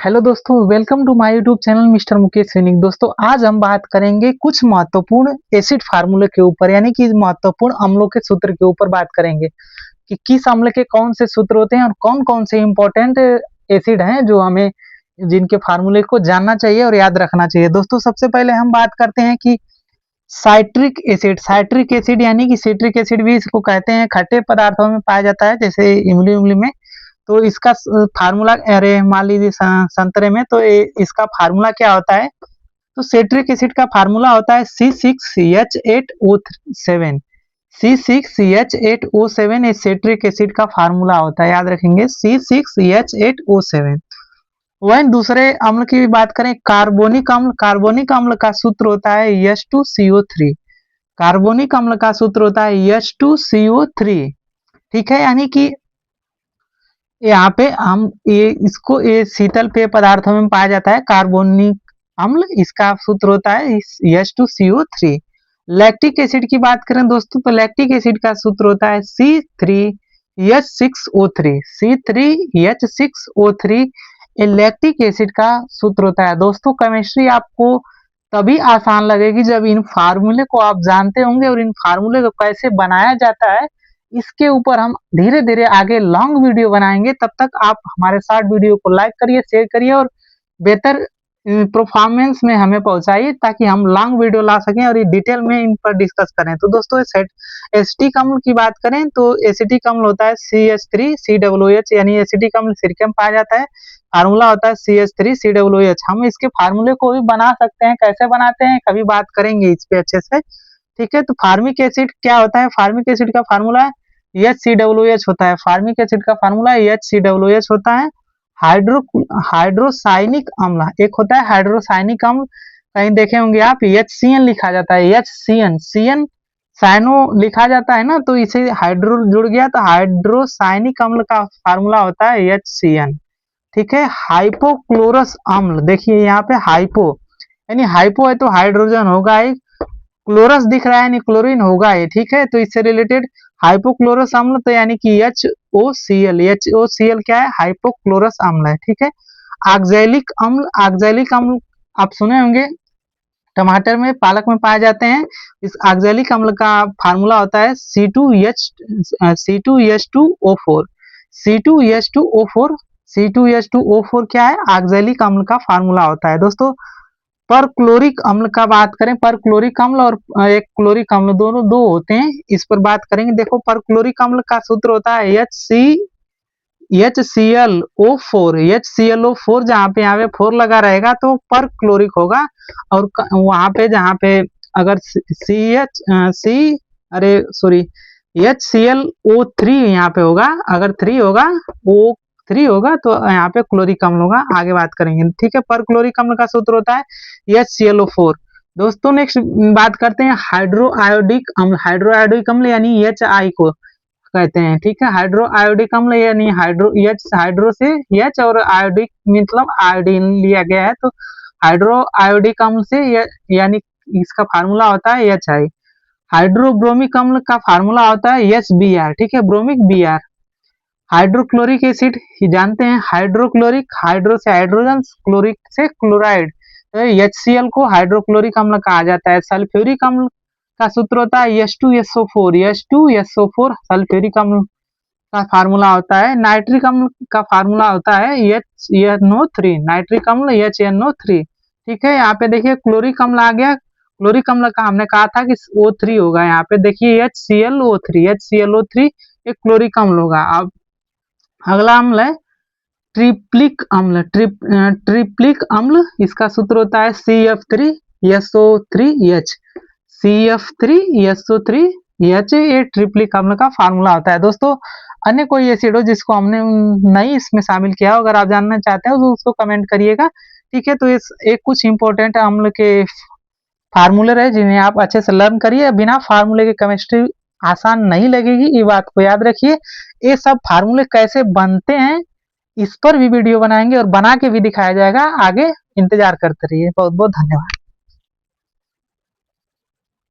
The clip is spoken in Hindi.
हेलो दोस्तों, welcome to my YouTube channel mister Mukesh Sainik. दोस्तों, आज हम बात करेंगे कुछ महत्वपूर्ण एसिड फार्मूले के ऊपर, यानी कि महत्वपूर्ण अम्लों के सूत्र के ऊपर बात करेंगे कि किस अम्ल के कौन से सूत्र होते हैं और कौन कौन से इंपॉर्टेंट एसिड हैं जो हमें जिनके फार्मूले को जानना चाहिए और याद रखना चाहिए। दोस्तों, सबसे पहले हम बात करते हैं कि साइट्रिक एसिड यानी कि सिट्रिक एसिड भी इसको कहते हैं, खट्टे पदार्थों में पाया जाता है जैसे इमली उमली में। तो इसका फार्मूला, अरे मान लीजिए संतरे में, तो इसका फार्मूला क्या होता है? तो सिट्रिक एसिड का फार्मूला होता है C6H8O7। C6H8O7 सिट्रिक एसिड का फार्मूला होता है, याद रखेंगे C6H8O7। वहीं दूसरे अम्ल की भी बात करें, कार्बोनिक अम्ल का सूत्र होता है H2CO3। कार्बोनिक अम्ल का सूत्र होता है H2CO3। ठीक है, यानी कि यहाँ पे हम ये शीतल पेय पदार्थों में पाया जाता है कार्बोनिक अम्ल। इसका सूत्र होता है H2CO3। लैक्टिक एसिड की बात करें दोस्तों, तो लैक्टिक एसिड का सूत्र होता है C3H6O3। C3H6O3 ये लैक्टिक एसिड का सूत्र होता है। दोस्तों, केमिस्ट्री आपको तभी आसान लगेगी जब इन फार्मूले को आप जानते होंगे और इन फार्मूले को कैसे बनाया जाता है इसके ऊपर हम धीरे धीरे आगे लॉन्ग वीडियो बनाएंगे। तब तक आप हमारे शॉर्ट वीडियो को लाइक करिए, शेयर करिए और बेहतर परफॉर्मेंस में हमें पहुंचाइए ताकि हम लॉन्ग वीडियो ला सकें और ये डिटेल में इन पर डिस्कस करें। तो दोस्तों, एसिटिक अम्ल की बात करें तो एसिटिक अम्ल होता है CH3COOH, यानी एसिटिक अम्ल सिरके में पाया जाता है। फार्मूला होता है CH3COOH। हम इसके फार्मूले को भी बना सकते हैं, कैसे बनाते हैं कभी बात करेंगे इस पे अच्छे से। ठीक है, तो फार्मिक एसिड क्या होता है? फार्मिक एसिड का फार्मूला है HCOOH होता है। फार्मिक एसिड का फार्मूला HCOOH होता है। हाइड्रोसाइनिक अम्ल एक होता है हाइड्रोसाइनिक अम्ल, कहीं देखे होंगे आप HCN लिखा जाता है। CN साइनो लिखा जाता है ना, तो इसे हाइड्रो जुड़ गया तो हाइड्रोसाइनिक अम्ल का फार्मूला होता है HCN। ठीक है, हाइपोक्लोरस अम्ल, देखिए यहाँ पे हाइपो यानी हाइपो है तो हाइड्रोजन होगा ही, क्लोरस दिख रहा है यानी क्लोरीन होगा ये। ठीक है, तो इससे रिलेटेड हाइपोक्लोरस अम्ल तो यानी कि HOCl क्या है? हाइपोक्लोरस अम्ल है। ठीक है, ऑक्सैलिक अम्ल आप सुने होंगे, टमाटर में पालक में पाए जाते हैं। इस ऑक्सैलिक अम्ल का फार्मूला होता है C2H2O4। C2H2O4 क्या है? ऑक्सैलिक अम्ल का फार्मूला होता है। दोस्तों, पर क्लोरिक अम्ल का बात करें, पर क्लोरिक अम्ल और एक क्लोरिक अम्ल दोनों दो होते हैं, इस पर बात करेंगे। देखो, पर क्लोरिक अम्ल का सूत्र होता है HClO4। जहाँ पे यहाँ पे 4 लगा रहेगा तो पर क्लोरिक होगा, और वहां पे जहाँ पे अगर HClO3 यहाँ पे होगा, अगर 3 होगा, O3 होगा तो यहाँ पे क्लोरिक अम्ल होगा। आगे बात करेंगे। ठीक है, पर क्लोरिक अम्ल का सूत्र होता है HClO4। दोस्तों, नेक्स्ट बात करते हैं हाइड्रो आयोडिक अम्ल यानी HI को कहते हैं। ठीक है, हाइड्रो आयोडिक अम्ल यानी हाइड्रो से H और आयोडिक मतलब आयोडीन लिया गया है, तो हाइड्रो आयोडिक अम्ल से यानी इसका फार्मूला होता है HI। हाइड्रोब्रोमिक अम्ल का फार्मूला होता है HBr। ठीक है, ब्रोमिक Br। हाइड्रोक्लोरिक एसिड जानते हैं, हाइड्रो से हाइड्रोजन, क्लोरिक से क्लोराइड, तो HCl को हाइड्रोक्लोरिक अम्ल कहा जाता है। सल्फ्यूरिक अम्ल का सूत्र होता है H2SO4 सल्फ्यूरिक अम्ल का फार्मूला होता है। नाइट्रिक अम्ल का फार्मूला होता है HNO3। नाइट्रिक अम्ल HNO3। ठीक है, यहाँ पे देखिए क्लोरिक अम्ल आ गया। क्लोरिक अम्ल का हमने कहा था कि O3 होगा, यहाँ पे देखिए HClO3 एक क्लोरिक अम्ल होगा। अब अगला अम्ल है ट्रिप्लिक अम्ल। इसका सूत्र होता है CF3SO3H। ये ट्रिप्लिक अम्ल का फार्मूला होता है। दोस्तों, अन्य कोई एसिड हो जिसको हमने नहीं इसमें शामिल किया हो, अगर आप जानना चाहते हैं तो उसको कमेंट करिएगा। ठीक है, तो इस एक कुछ इंपॉर्टेंट अम्ल के फार्मूले रहे जिन्हें आप अच्छे से लर्न करिए। बिना फार्मूले के केमिस्ट्री आसान नहीं लगेगी, ये बात को याद रखिए। ये सब फार्मूले कैसे बनते हैं इस पर भी वीडियो बनाएंगे और बना के भी दिखाया जाएगा। आगे इंतजार करते रहिए। बहुत बहुत धन्यवाद।